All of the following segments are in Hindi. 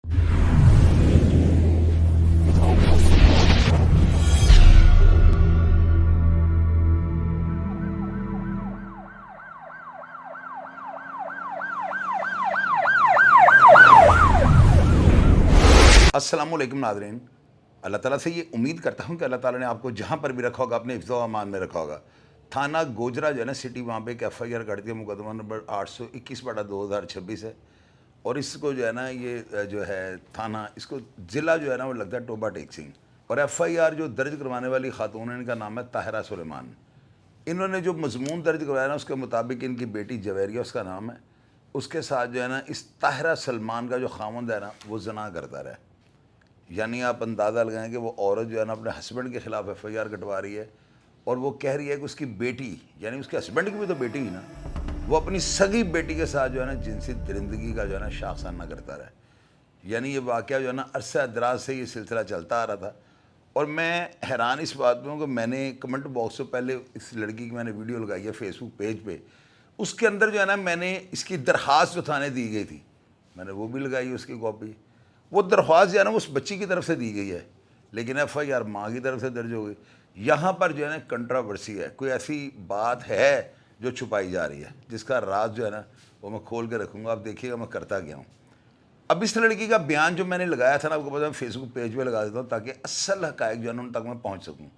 अस्सलाम वालेकुम नाज़रीन, अल्लाह ताला से ये उम्मीद करता हूँ कि अल्लाह ताला ने आपको जहाँ पर भी रखा होगा अपने हिफ्ज़ व अमान में रखा होगा। थाना गोजरा जो है ना सिटी, वहाँ पे एक FIR कट दिया, मुकदमा नंबर 821/2026 है। और इसको जो है ना ये जो है थाना, इसको ज़िला जो है ना वो लगता है टोबा टेक सिंह। और FIR जो दर्ज करवाने वाली खातून है, इनका नाम है ताहिरा सुलेमान। इन्होंने जो मजमून दर्ज करवाया ना उसके मुताबिक इनकी बेटी जवेरिया उसका नाम है, उसके साथ जो है ना इस ताहिरा सलमान का जो खामंद है ना वो जना करता रहा। यानी आप अंदाज़ा लगाएं कि वो औरत जो है ना अपने हस्बैंड के ख़िलाफ़ FIR कटवा रही है और वो कह रही है कि उसकी बेटी, यानी उसके हस्बैंड की भी तो बेटी ही ना, वो अपनी सगी बेटी के साथ जो है ना जिनसी दरिंदगी का जो है ना शाखसाना करता रहा। यानी ये वाक़या जो है ना अरसा दराज से ये सिलसिला चलता आ रहा था। और मैं हैरान इस बात में हूँ कि मैंने कमेंट बॉक्स से पहले इस लड़की की मैंने वीडियो लगाई है फेसबुक पेज पे, उसके अंदर जो है ना मैंने इसकी दरख्वास्त जो थाने दी गई थी मैंने वो भी लगाई, उसकी कॉपी। वो दरख्वास्त जो है ना उस बच्ची की तरफ से दी गई है, लेकिन FIR माँ की तरफ से दर्ज हो गई। यहाँ पर जो है ना कंट्रावर्सी है, कोई ऐसी बात है जो छुपाई जा रही है, जिसका राज जो है ना वो मैं खोल के रखूँगा। आप देखिएगा मैं करता गया हूँ। अब इस लड़की का बयान जो मैंने लगाया था ना, आपको पता है फेसबुक पेज पे लगा देता हूँ ताकि असल हक़ाइक़ जो है ना उन तक मैं पहुँच सकूँ।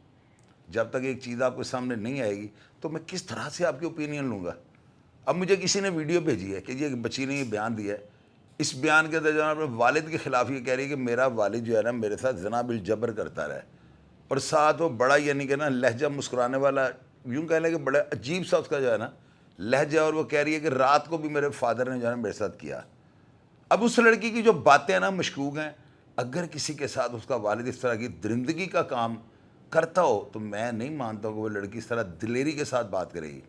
जब तक एक चीज़ आपके सामने नहीं आएगी तो मैं किस तरह से आपकी ओपिनियन लूँगा। अब मुझे किसी ने वीडियो भेजी है कि ये बच्ची ने ये बयान दिया है। इस बयान के अंदर जो है अपने वालिद के ख़िलाफ़ ये कह रही है कि मेरा वालिद जो है ना मेरे साथ ज़ना बिल जबर करता रहा है। और साथ वो बड़ा यानी कि ना लहजा मुस्कुराने वाला, यूँ कह लें कि बड़ा अजीब सा उसका जो है ना लहजा। और वो कह रही है कि रात को भी मेरे फादर ने जो है मेरे साथ किया। अब उस लड़की की जो बातें ना मशकूक हैं, अगर किसी के साथ उसका वालिद इस तरह की दरिंदगी का काम करता हो तो मैं नहीं मानता कि वो लड़की इस तरह दिलेरी के साथ बात करेगी।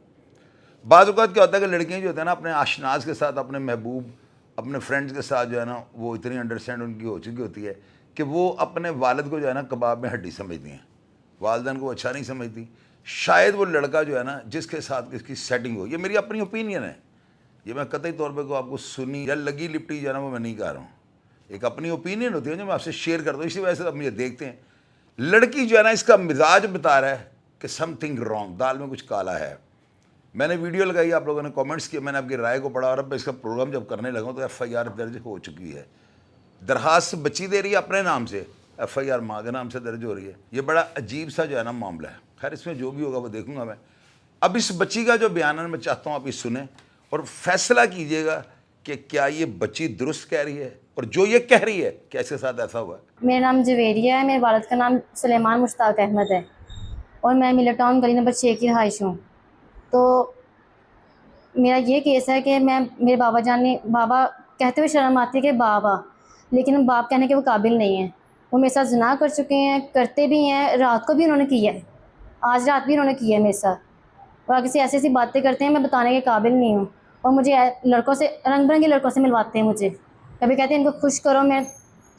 बाद औक़ात क्या होता है कि लड़कियाँ जो होती हैं ना अपने आशनाज के साथ, अपने महबूब, अपने फ्रेंड्स के साथ जो है ना वो इतनी अंडरस्टैंड उनकी हो चुकी होती है कि वो अपने वालिद को जो है ना कबाब में हड्डी समझती हैं, वालदैन को अच्छा नहीं समझती। शायद वो लड़का जो है ना जिसके साथ इसकी सेटिंग हो, ये मेरी अपनी ओपिनियन है, ये मैं कतई तौर पे को आपको सुनी या लगी लिपटी जो है ना वो मैं नहीं कह रहा हूँ। एक अपनी ओपिनियन होती है जो मैं आपसे शेयर करता हूँ। इसी वजह से अब मुझे देखते हैं लड़की जो है ना इसका मिजाज बता रहा है कि समथिंग रॉन्ग, दाल में कुछ काला है। मैंने वीडियो लगाई, आप लोगों ने कमेंट्स किए, मैंने आपकी राय को पढ़ा और अब मैं इसका प्रोग्राम जब करने लगा तो FIR दर्ज हो चुकी है। दरखास्त बच्ची दे रही है अपने नाम से, FIR माँ के नाम से दर्ज हो रही है। ये बड़ा अजीब सा जो है ना मामला है। खैर इसमें जो भी होगा वो देखूंगा मैं। अब इस बच्ची का जो बयान है मैं चाहता हूँ आप इस सुने और फैसला कीजिएगा कि क्या ये बच्ची दुरुस्त कह रही है और जो ये कह रही है क्या इसके साथ ऐसा हुआ है। मेरा नाम जवेरिया है, मेरे वालिद का नाम सुलेमान मुश्ताक अहमद है और मैं मिलर टाउन गली नंबर 6 की रहायश हूँ। तो मेरा ये केस है कि मैं मेरे बाबा जान ने, बाबा कहते हुए शर्म आती है कि बाबा, लेकिन बाप कहने के वो काबिल नहीं है। वो मेरे साथ ज़िना कर चुके हैं, करते भी हैं, रात को भी उन्होंने किया है, आज रात भी उन्होंने किया है मेरे साथ। और आगे से ऐसी ऐसी बातें करते हैं मैं बताने के काबिल नहीं हूँ। और मुझे लड़कों से, रंग बिरंगे लड़कों से मिलवाते हैं मुझे। कभी कहते हैं इनको खुश करो, मैं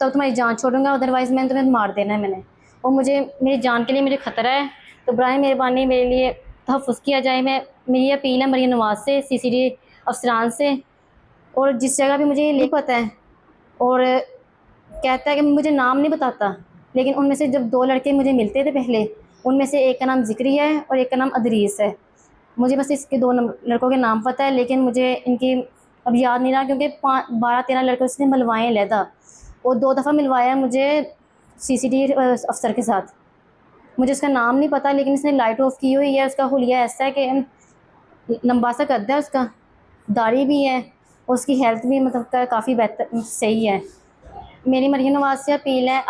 तब तुम्हारी जान छोड़ूंगा, अदरवाइज़ मैंने तुम्हें मार देना है मैंने। और मुझे मेरी जान के लिए मुझे ख़तरा है, तो बराए मेहरबानी मेरे लिए तहफ़्फ़ुज़ किया जाए। मेरी अपील है मरीम नवाज़ से, CCD अफसरान से। और जिस जगह भी मुझे ये नहीं पता है और कहता है कि मुझे नाम नहीं बताता, लेकिन उनमें से जब 2 लड़के मुझे मिलते थे पहले, उनमें से एक का नाम ज़िक्री है और एक का नाम अदरीस है। मुझे बस इसके 2 लड़कों के नाम पता है, लेकिन मुझे इनकी अब याद नहीं रहा क्योंकि 12-13 लड़के उसने मिलवाए हैं लहदा। और 2 दफ़ा मिलवाया है मुझे CCD अफसर के साथ। मुझे उसका नाम नहीं पता, लेकिन इसने लाइट ऑफ की हुई है। उसका हुलिया ऐसा है कि लंबा सा कद है उसका, दाढ़ी भी है, और उसकी हेल्थ भी मतलब काफ़ी बेहतर सही है। मेरी मरीम नवाज़ से अपील है,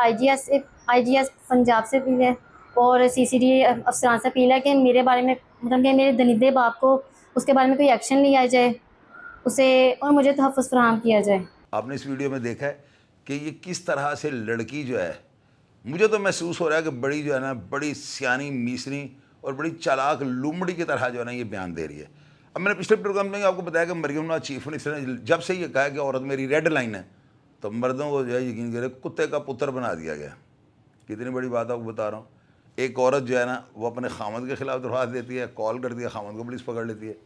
IGS पंजाब से अपील है और CCD अफसरान से अपील है कि मेरे बारे में, मतलब कि मेरे दनिदे बाप को उसके बारे में कोई एक्शन लिया जाए उसे, और मुझे तहफ़्फ़ुज़ फराहम किया जाए। आपने इस वीडियो में देखा है कि ये किस तरह से लड़की जो है, मुझे तो महसूस हो रहा है कि बड़ी जो है ना बड़ी सियानी मीसनी और बड़ी चालाक लुमड़ी की तरह जो है ना ये बयान दे रही है। अब मैंने पिछले प्रोग्राम में आपको बताया कि मरियम नवाज चीफ मिनिस्टर ने जब से ये कहा कि औरत मेरी रेड लाइन है तो मर्दों को जो है यकीन करें कुत्ते का पुत्र बना दिया गया। कितनी बड़ी बात आपको बता रहा हूँ। एक औरत जो है ना वो अपने खामद के ख़िलाफ़ दरख्वास्त देती है, कॉल करती है, खामद को पुलिस पकड़ लेती है।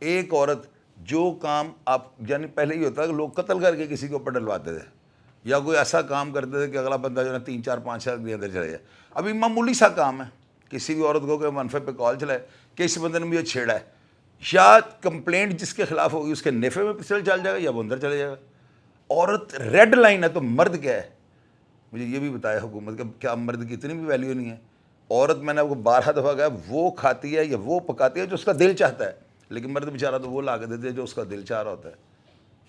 एक औरत जो काम आप, यानी पहले ही होता है कि लोग कत्ल करके किसी के ऊपर डलवाते थे, या कोई ऐसा काम करते थे कि अगला बंदा जो है 3-4-5 साल के अंदर चले जाए। अभी मामूली सा काम है, किसी भी औरत को कोई मनफे पे कॉल चलाए कि इस बंदे ने मुझे छेड़ा है, या कंप्लेंट जिसके खिलाफ होगी उसके नेफे में पिस्टल चल जाएगा या वो अंदर चले जाएगा। औरत रेड लाइन है तो मर्द क्या है, मुझे ये भी बताया हुकूमत का, क्या मर्द की इतनी भी वैल्यू नहीं है। औरत, मैंने आपको 12 दफ़ा कहा, वो खाती है या वो पकाती है जो उसका दिल चाहता है, लेकिन मर्द बेचारा तो वो ला के देते हैं जो उसका दिल चाह रहा होता है।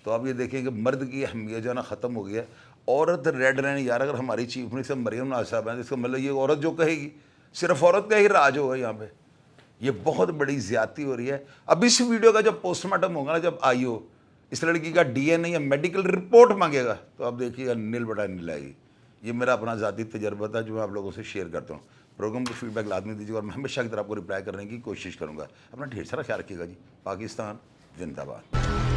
तो आप ये देखें कि मर्द की अहमियत जो है ना ख़त्म हो गई है। औरत रेड लाइन, यार अगर हमारी चीफ मिनिस्टर मरियम नवाज साहब हैं तो इसका मतलब ये औरत जो कहेगी सिर्फ औरत का ही राज होगा यहाँ पे। ये बहुत बड़ी ज़्यादती हो रही है। अब इस वीडियो का जब पोस्टमार्टम होगा ना, जब आई हो इस लड़की का DNA या मेडिकल रिपोर्ट मांगेगा, तो आप देखिएगा नील बटा नील आएगी। ये मेरा अपना ज़ाती तजर्बा था जो मैं आप लोगों से शेयर करता हूँ। प्रोग्राम को फीडबैक लाजमी दीजिएगा और मैं हमेशा की तरह आपको रिप्लाई करने की कोशिश करूँगा। अपना ढेर सारा ख्याल रखिएगा जी। पाकिस्तान जिंदाबाद।